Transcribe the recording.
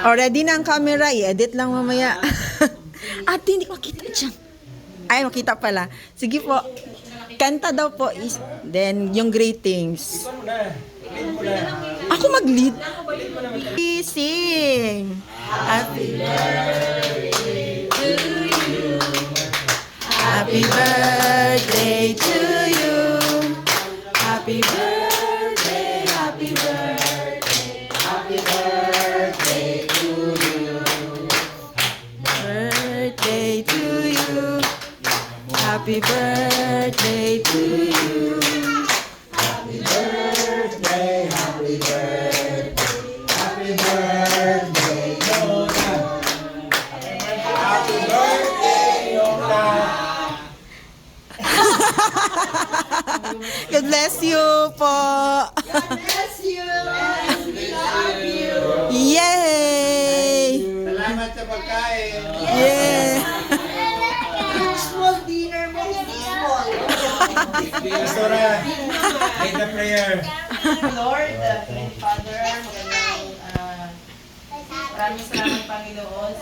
Already na ang camera, i-edit lang mamaya. Ate, hindi ko makita dyan. Ay, makita pala. Sige po. Kanta daw po. Then, yung greetings. Ako mag-lead. Sing. Happy birthday to you. Happy birthday to you. Happy birthday, happy birthday, happy birthday to you. Birthday to you. Happy birthday to you. Happy birthday, happy birthday, happy birthday, Lola. Happy birthday, Lola. God bless you po. God bless you and we love you. Yay! Salamat sa pagkain. Yeah! Small dinner mo, hindi small. Pastora, make the prayer. Lord, Father, maraming salamat Panginoon.